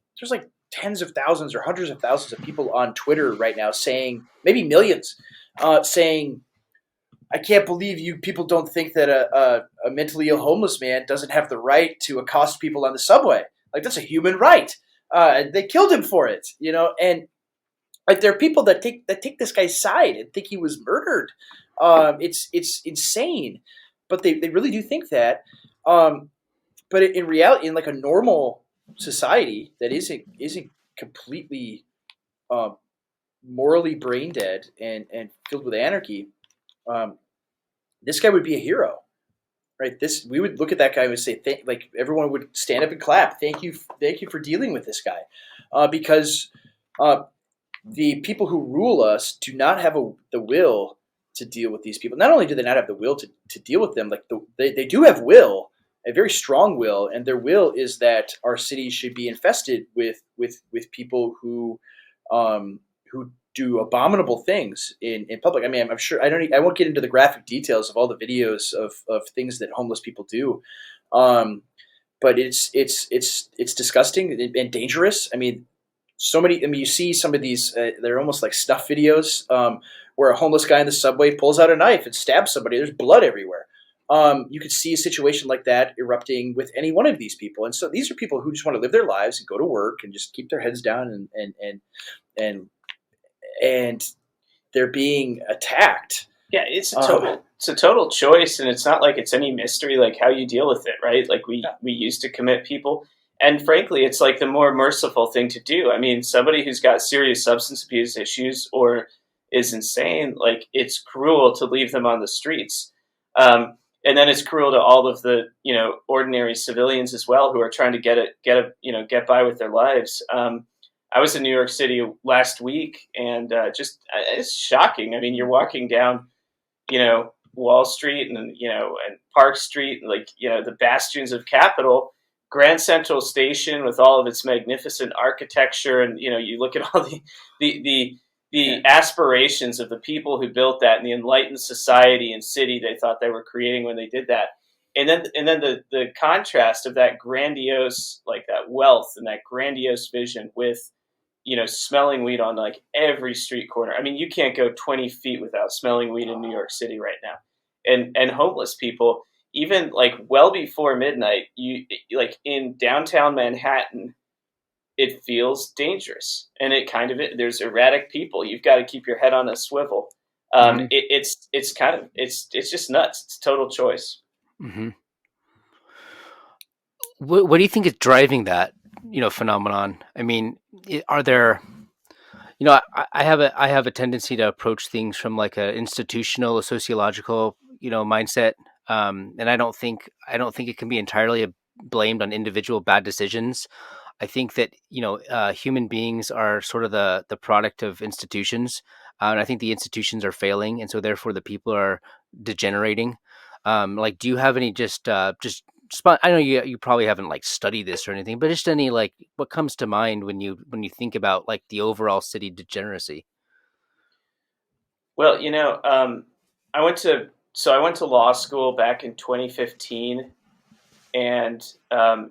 Speaker 1: tens of thousands or hundreds of thousands of people on Twitter right now saying, maybe millions, saying, I can't believe you people don't think that a mentally ill homeless man doesn't have the right to accost people on the subway. Like, that's a human right. They killed him for it, and like, there are people that take this guy's side and think he was murdered. It's insane, but they really do think that. But in reality, in like a normal society that isn't completely morally brain dead and filled with anarchy, this guy would be a hero, right? We would look at that guy and would say, like, everyone would stand up and clap. Thank you for dealing with this guy, because the people who rule us do not have the will to deal with these people. Not only do they not have the will to deal with them, like they do have will, a very strong will, and their will is that our cities should be infested with people who do abominable things in public. I mean, I'm sure I won't get into the graphic details of all the videos of things that homeless people do, but it's disgusting and dangerous. I mean, you see some of these, they're almost like snuff videos, where a homeless guy in the subway pulls out a knife and stabs somebody. There's blood everywhere. You could see a situation like that erupting with any one of these people. And so these are people who just want to live their lives and go to work and just keep their heads down, and they're being attacked.
Speaker 3: Yeah, it's a total choice, and it's not like it's any mystery like how you deal with it, right? Like we used to commit people. And frankly, it's like the more merciful thing to do. I mean, somebody who's got serious substance abuse issues or is insane, like, it's cruel to leave them on the streets. And then it's cruel to all of the, ordinary civilians as well who are trying to get by with their lives. I was in New York City last week, and it's shocking. I mean, you're walking down, Wall Street and Park Street, and the bastions of Capitol. Grand Central Station with all of its magnificent architecture, and you look at all the aspirations of the people who built that and the enlightened society and city they thought they were creating when they did that, and then the contrast of that grandiose, like, that wealth and that grandiose vision with smelling weed on like every street corner. I mean, you can't go 20 feet without smelling weed in New York City right now, and homeless people. Even like well before midnight, you like in downtown Manhattan, it feels dangerous, and it kind of there's erratic people. You've got to keep your head on a swivel. It's just nuts. It's total choice.
Speaker 2: Mm-hmm. What do you think is driving that, phenomenon? I mean, are there, I have a tendency to approach things from like a institutional, a sociological, mindset, and I don't think it can be entirely blamed on individual bad decisions. I think that human beings are sort of the product of institutions, and I think the institutions are failing, and so therefore the people are degenerating. Like, do you have any just I know you probably haven't like studied this or anything, but just any like what comes to mind when you think about like the overall city degeneracy?
Speaker 3: Well, I went to law school back in 2015, and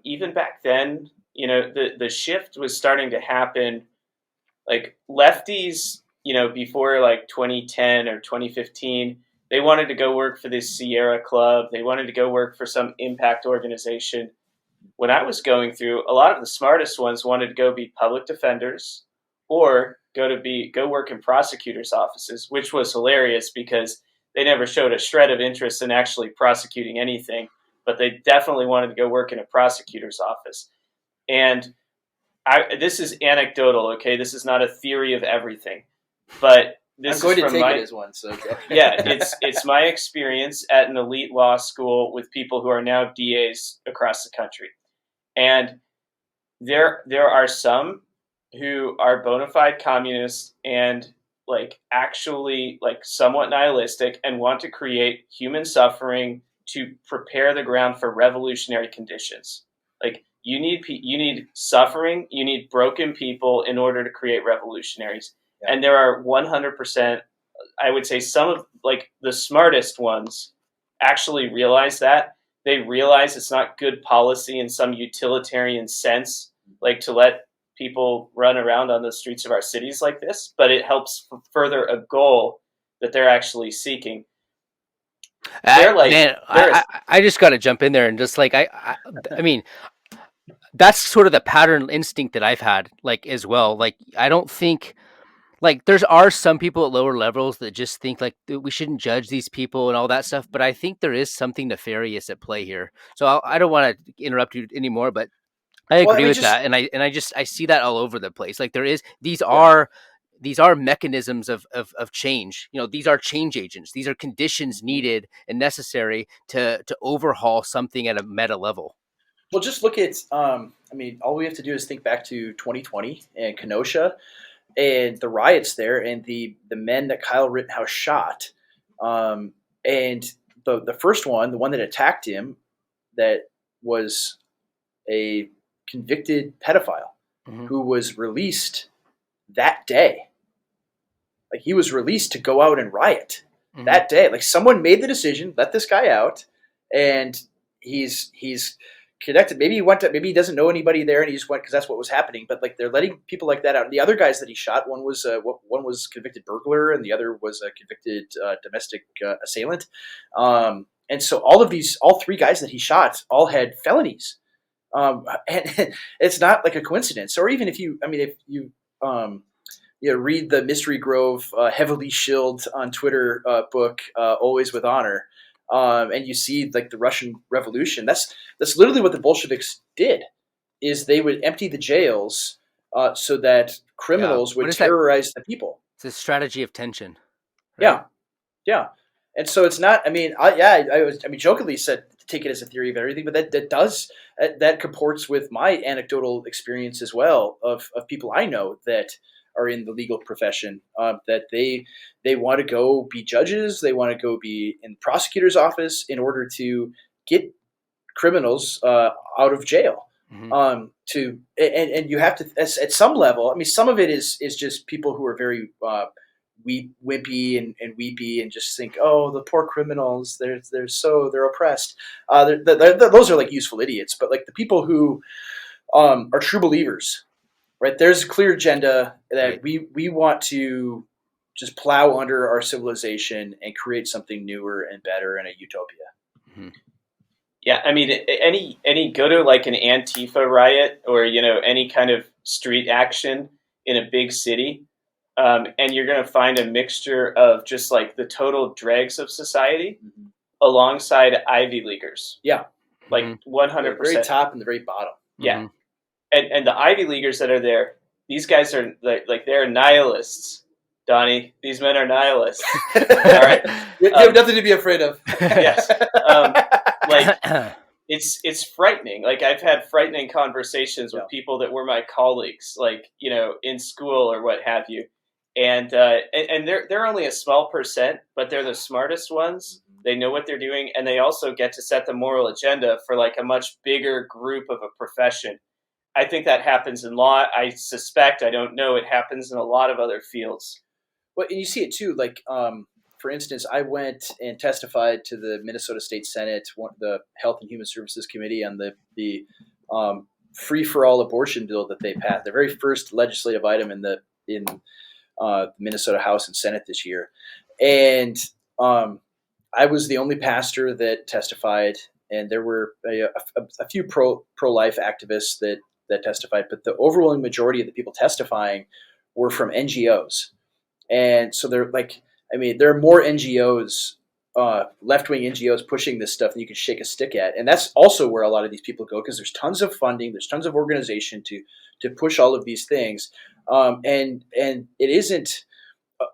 Speaker 3: even back then, the shift was starting to happen. Like lefties, before like 2010 or 2015, they wanted to go work for this Sierra Club. They wanted to go work for some impact organization. When I was going through, a lot of the smartest ones wanted to go be public defenders or go work in prosecutors' offices, which was hilarious because they never showed a shred of interest in actually prosecuting anything, but they definitely wanted to go work in a prosecutor's office. And this is anecdotal, okay? This is not a theory of everything, but this
Speaker 1: I'm going
Speaker 3: is
Speaker 1: to
Speaker 3: from
Speaker 1: take
Speaker 3: my
Speaker 1: it as one. So okay.
Speaker 3: yeah, it's my experience at an elite law school with people who are now DAs across the country. And there are some who are bona fide communists and like actually like somewhat nihilistic and want to create human suffering to prepare the ground for revolutionary conditions. Like you need suffering, you need broken people in order to create revolutionaries. Yeah. And there are 100%, I would say some of like the smartest ones actually realize that. They realize it's not good policy in some utilitarian sense, like to let people run around on the streets of our cities like this, but it helps further a goal that they're actually seeking. They're like,
Speaker 2: Man, I just got to jump in there and just like I mean, that's sort of the pattern instinct that I've had, like as well. Like I don't think like there's are some people at lower levels that just think like we shouldn't judge these people and all that stuff, but I think there is something nefarious at play here. So I don't want to interrupt you anymore, but I
Speaker 1: Well, I
Speaker 2: agree
Speaker 1: mean,
Speaker 2: with
Speaker 1: just
Speaker 2: that, and I see that all over the place. Like there is
Speaker 1: yeah.
Speaker 2: these are mechanisms of change. These are change agents. These are conditions needed and necessary to overhaul something at a meta level.
Speaker 1: Well, just look at. I mean, all we have to do is think back to 2020 and Kenosha and the riots there, and the men that Kyle Rittenhouse shot. And the first one, the one that attacked him, that was a convicted pedophile
Speaker 2: Mm-hmm.
Speaker 1: who was released that day. Like he was released to go out and riot that day. Like someone made the decision, let this guy out, and he's connected. Maybe he went to, maybe he doesn't know anybody there, and he just went because that's what was happening. But like they're letting people like that out. And the other guys that he shot, one was convicted burglar, and the other was a convicted domestic assailant. And so all three guys that he shot, all had felonies. And it's not like a coincidence. Or even if you read the Mystery Grove heavily shilled on Twitter book, Always with Honor, and you see like the Russian Revolution. That's literally what the Bolsheviks did. Is they would empty the jails so that criminals would terrorize the people.
Speaker 2: It's a strategy of tension.
Speaker 1: Right? Yeah. And so it's not. I mean, I jokingly said take it as a theory of everything, but that comports with my anecdotal experience as well of people I know that are in the legal profession, that they want to go be judges, they want to go be in the prosecutor's office in order to get criminals out of jail.
Speaker 2: Mm-hmm.
Speaker 1: And you have to at some level. I mean, some of it is just people who are very wimpy and weepy and just think, oh, the poor criminals, they're oppressed. Those are like useful idiots. But like the people who are true believers, right? There's a clear agenda that we want to just plow under our civilization and create something newer and better and a utopia.
Speaker 2: Mm-hmm.
Speaker 3: Yeah, I mean, any go to like an Antifa riot or any kind of street action in a big city, and you're going to find a mixture of just like the total dregs of society alongside Ivy Leaguers.
Speaker 1: Yeah.
Speaker 3: like 100%.
Speaker 1: The very top and the very bottom.
Speaker 3: Yeah, and the Ivy Leaguers that are there, these guys are like they're nihilists. Donnie, these men are nihilists. All right,
Speaker 1: you have nothing to be afraid of.
Speaker 3: Yes, like it's frightening. Like I've had frightening conversations with people that were my colleagues, like in school or what have you, and they're only a small percent, but they're the smartest ones. They know what they're doing, and they also get to set the moral agenda for like a much bigger group of a profession. I think that happens in law. I suspect, I don't know, it happens in a lot of other fields.
Speaker 1: Well, and you see it too. Like, for instance, I went and testified to the Minnesota State Senate, the Health and Human Services Committee, on the free-for-all abortion bill that they passed, the very first legislative item in the Minnesota House and Senate this year. And I was the only pastor that testified, and there were a few pro-life activists that testified, but the overwhelming majority of the people testifying were from NGOs. And so there are more NGOs, left-wing NGOs pushing this stuff than you can shake a stick at. And that's also where a lot of these people go, because there's tons of funding, there's tons of organization to push all of these things. And it isn't,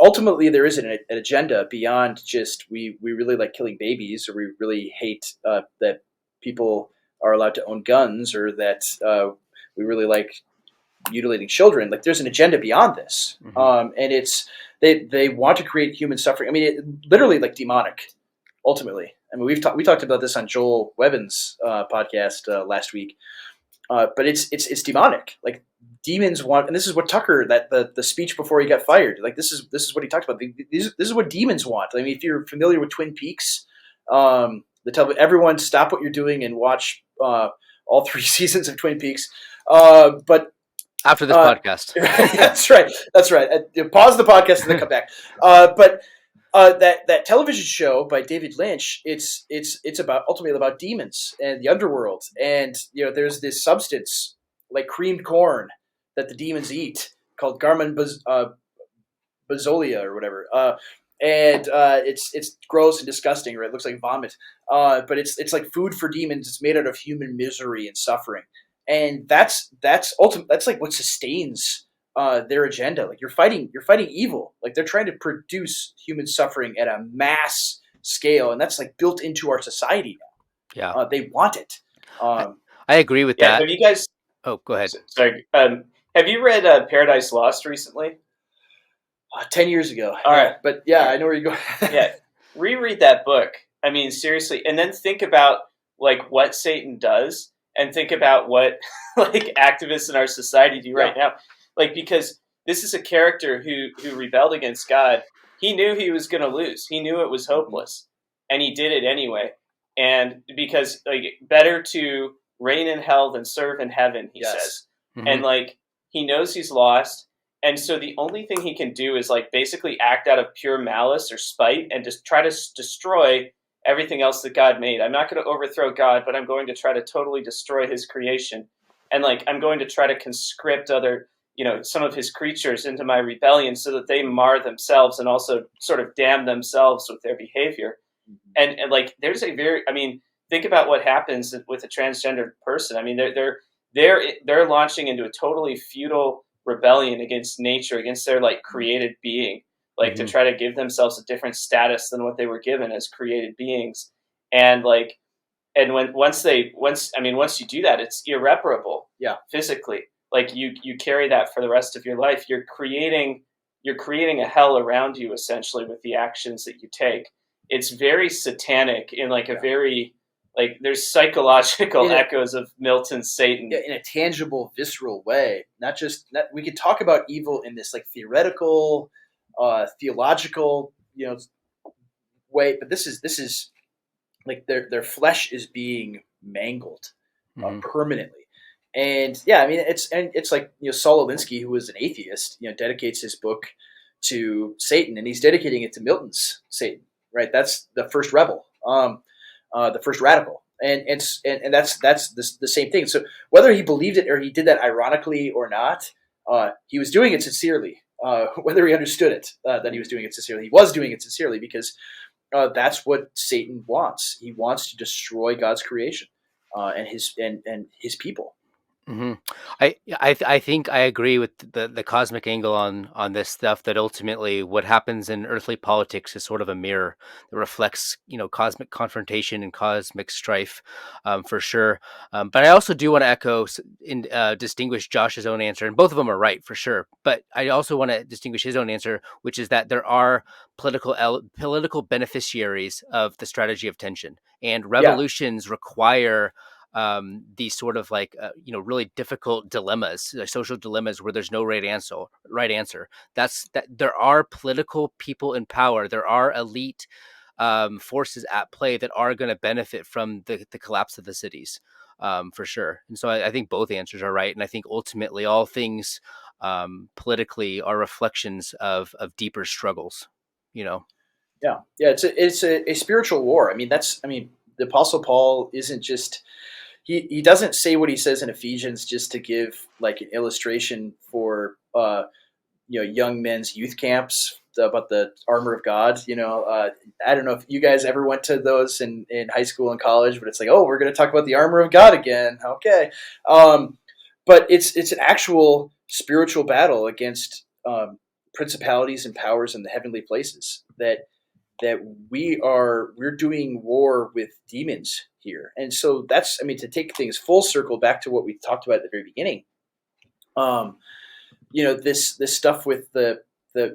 Speaker 1: ultimately there isn't an agenda beyond just we really like killing babies, or we really hate that people are allowed to own guns, or that we really like mutilating children. Like there's an agenda beyond this. And it's, they want to create human suffering. I mean, it literally like demonic, ultimately. I mean, we talked about this on Joel Webbin's podcast last week, but it's demonic. Like demons want, and this is what Tucker, that the speech before he got fired, like this is what he talked about. This is what demons want. I mean, if you're familiar with Twin Peaks, everyone stop what you're doing and watch all 3 seasons of Twin Peaks. But
Speaker 2: after this podcast,
Speaker 1: that's right. Pause the podcast and then come back. But that television show by David Lynch, it's ultimately about demons and the underworld, and there's this substance like creamed corn that the demons eat called Garmin Bazolia or whatever. And it's gross and disgusting, right? It looks like vomit. But it's like food for demons. It's made out of human misery and suffering. And that's ultimate. That's like what sustains their agenda. Like you're fighting evil. Like they're trying to produce human suffering at a mass scale, and that's like built into our society now.
Speaker 2: Yeah,
Speaker 1: they want it.
Speaker 2: I agree with that.
Speaker 3: Have you guys?
Speaker 2: Oh, go ahead.
Speaker 3: Sorry. Have you read Paradise Lost recently?
Speaker 1: 10 years ago.
Speaker 3: All right,
Speaker 1: but yeah, I know where you're going.
Speaker 3: Yeah, reread that book. I mean, seriously, and then think about like what Satan does. And think about what like activists in our society do right now. Like, because this is a character who rebelled against God. He knew he was going to lose. He knew it was hopeless, and he did it anyway. And because like better to reign in hell than serve in heaven, he says. And like he knows he's lost, and so the only thing he can do is like basically act out of pure malice or spite and just try to destroy everything else that God made. I'm not going to overthrow God, but I'm going to try to totally destroy his creation. And like, I'm going to try to conscript other, some of his creatures into my rebellion so that they mar themselves and also sort of damn themselves with their behavior. And like, there's think about what happens with a transgender person. I mean, they're launching into a totally futile rebellion against nature, against their like created being. Like to try to give themselves a different status than what they were given as created beings. And like, and once you do that, it's irreparable. Yeah. Physically. Like you carry that for the rest of your life. You're creating a hell around you essentially with the actions that you take. It's very satanic in like a very, like there's psychological echoes of Milton's Satan.
Speaker 1: Yeah, in a tangible, visceral way. We could talk about evil in this like theoretical, theological, way, but this is like their flesh is being mangled permanently. And yeah, I mean it's like Saul Alinsky, who was an atheist, dedicates his book to Satan, and he's dedicating it to Milton's Satan, right? That's the first rebel, the first radical, and that's the same thing. So whether he believed it or he did that ironically or not, he was doing it sincerely. Whether he understood it, that he was doing it sincerely. He was doing it sincerely because that's what Satan wants. He wants to destroy God's creation. and his people.
Speaker 2: Hmm. I think I agree with the cosmic angle on this stuff, that ultimately what happens in earthly politics is sort of a mirror that reflects, cosmic confrontation and cosmic strife, for sure. But I also do want to distinguish Josh's own answer, and both of them are right for sure. But I also want to distinguish his own answer, which is that there are political beneficiaries of the strategy of tension, and
Speaker 1: Yeah,
Speaker 2: revolutions require these sort of really difficult dilemmas, social dilemmas where there's no right answer. That's that there are political people in power. There are elite forces at play that are going to benefit from the collapse of the cities, for sure. And so I think both answers are right. And I think ultimately all things politically are reflections of deeper struggles.
Speaker 1: yeah, yeah. It's a spiritual war. I mean, the Apostle Paul isn't just he doesn't say what he says in Ephesians just to give like an illustration for young men's youth camps about the armor of God. I don't know if you guys ever went to those in high school and college, but it's like, oh, we're going to talk about the armor of God again. Okay, but it's an actual spiritual battle against principalities and powers in the heavenly places that we're doing war with demons here. And so that's, to take things full circle back to what we talked about at the very beginning, this stuff with the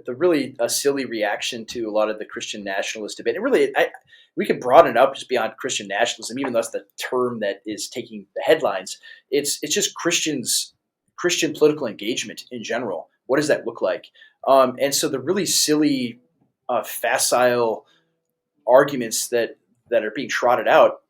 Speaker 1: really a silly reaction to a lot of the Christian nationalist debate. And really, we can broaden it up just beyond Christian nationalism, even though that's the term that is taking the headlines. It's just Christian political engagement in general. What does that look like? And so the really silly, facile arguments that are being trotted out,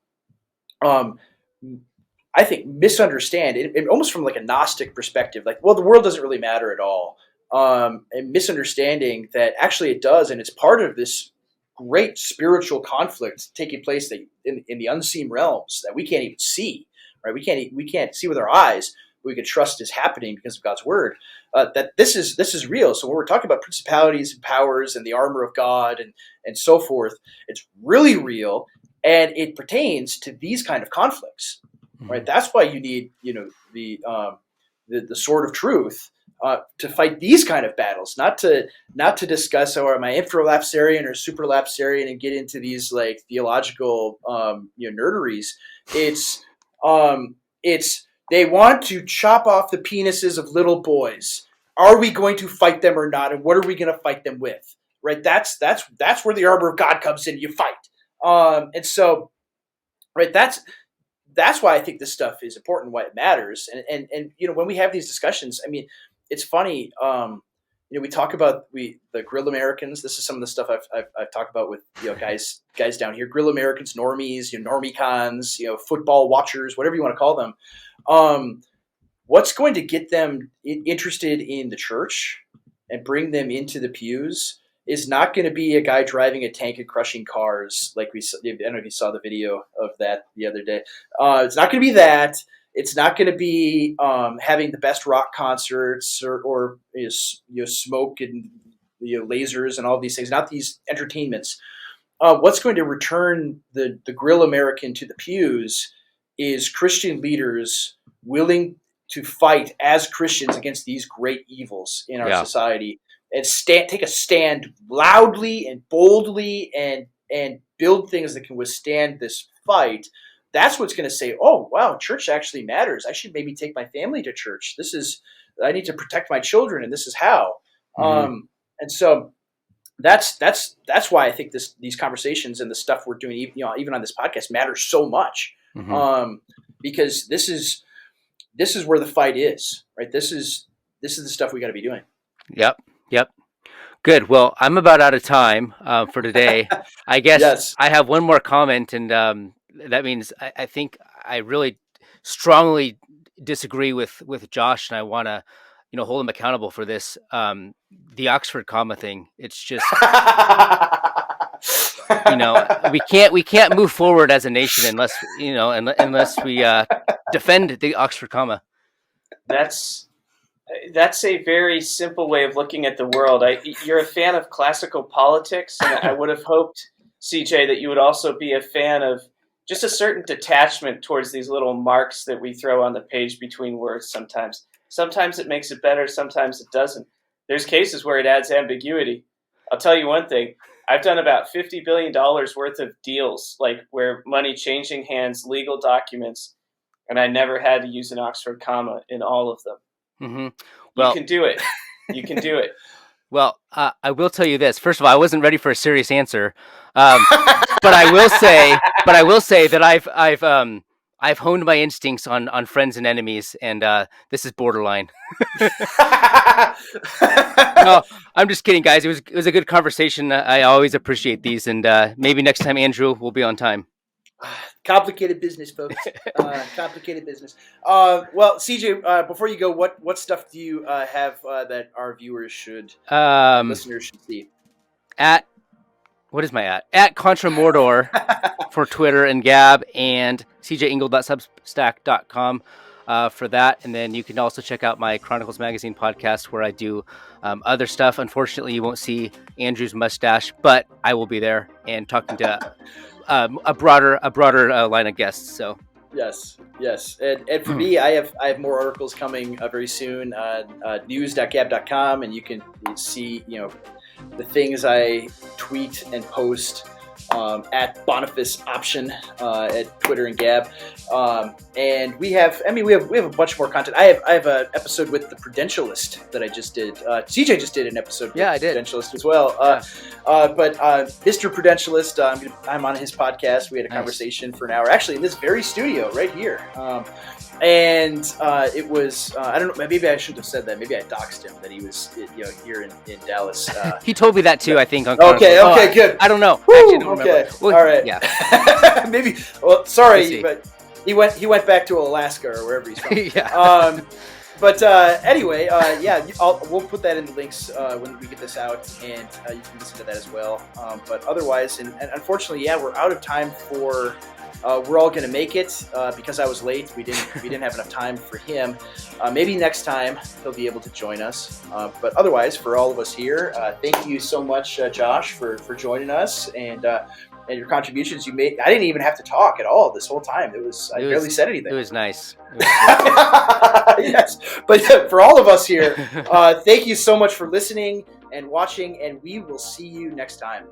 Speaker 1: I think misunderstand it almost from like a Gnostic perspective. Like, well, the world doesn't really matter at all, and misunderstanding that actually it does, and it's part of this great spiritual conflict taking place that in the unseen realms that we can't even see. Right? We can't see with our eyes. We can trust is happening because of God's word. That this is real. So when we're talking about principalities and powers and the armor of God and so forth, it's really real, and it pertains to these kind of conflicts, right? That's why you need the sword of truth to fight these kind of battles, not to discuss, oh, am I infralapsarian or supralapsarian and get into these like theological nerderies. It's they want to chop off the penises of little boys. Are we going to fight them or not? And what are we going to fight them with? Right? That's where the armor of God comes in. You fight. And so, right, that's why I think this stuff is important, why it matters. And when we have these discussions, it's funny. We talk about the Grill Americans. This is some of the stuff I've talked about with guys down here. Grill Americans, normies, normie cons, football watchers, whatever you want to call them. What's going to get them interested in the church and bring them into the pews is not going to be a guy driving a tank and crushing cars like I don't know if you saw the video of that the other day. It's not going to be that. It's not going to be having the best rock concerts or smoke and lasers and all these things. Not these entertainments. What's going to return the Grill American to the pews is Christian leaders willing to fight as Christians against these great evils in our society and take a stand loudly and boldly and build things that can withstand this fight. That's what's going to say, oh, wow, church actually matters. I should maybe take my family to church. I need to protect my children, and this is how. And so that's why I think these conversations and the stuff we're doing, even on this podcast, matters so much. Because this is where the fight is, right? This is the stuff we got to be doing.
Speaker 2: Yep. Good. Well, I'm about out of time for today. I guess yes. I have one more comment, and that means I think I really strongly disagree with Josh, and I want to hold him accountable for this. The Oxford comma thing. It's just we can't move forward as a nation unless unless we defend the Oxford comma.
Speaker 3: That's a very simple way of looking at the world. You're a fan of classical politics, and I would have hoped, CJ, that you would also be a fan of just a certain detachment towards these little marks that we throw on the page between words sometimes. Sometimes it makes it better, sometimes it doesn't. There's cases where it adds ambiguity. I'll tell you one thing. I've done about $50 billion worth of deals, like where money changing hands, legal documents, and I never had to use an Oxford comma in all of them.
Speaker 2: Mm-hmm. Well,
Speaker 3: you can do it. You can do it.
Speaker 2: Well, I will tell you this. First of all, I wasn't ready for a serious answer, but I will say that I've honed my instincts on friends and enemies, and this is borderline. No, I'm just kidding, guys. It was a good conversation. I always appreciate these, and maybe next time Andrew will be on time.
Speaker 1: Complicated business, folks. Complicated business. Well, CJ, before you go, what stuff do you have that our viewers should, listeners should see?
Speaker 2: What is my at Contra Mundum for Twitter and Gab, and cjingle.substack.com for that. And then you can also check out my Chronicles Magazine podcast where I do other stuff. Unfortunately, you won't see Andrew's mustache, but I will be there and talking to a broader line of guests. So
Speaker 1: yes, and for me, I have more articles coming very soon. News.gab.com, and you can see the things I tweet and post at Boniface Option at Twitter and Gab, and we have a bunch more content. I have an episode with the Prudentialist that I just did. CJ just did an episode with the Prudentialist as well. But Mr. Prudentialist, I'm on his podcast. We had a conversation for an hour, actually in this very studio right here. And it was I don't know, maybe I shouldn't have said that. Maybe I doxed him that he was here in Dallas.
Speaker 2: He told me that too, I think. On
Speaker 1: okay, good.
Speaker 2: I don't know.
Speaker 1: Woo,
Speaker 2: actually, I don't remember.
Speaker 1: Well, all right.
Speaker 2: Yeah.
Speaker 1: Maybe. Well, sorry, but he went back to Alaska or wherever he's from.
Speaker 2: Yeah.
Speaker 1: But anyway, we'll put that in the links when we get this out, and you can listen to that as well. But otherwise, and unfortunately, we're out of time for. We're all going to make it because I was late. We didn't have enough time for him. Maybe next time he'll be able to join us. But otherwise, for all of us here, thank you so much, Josh, for joining us and your contributions you made. I didn't even have to talk at all this whole time. I barely said anything.
Speaker 2: It was nice.
Speaker 1: Yes, but for all of us here, thank you so much for listening and watching, and we will see you next time.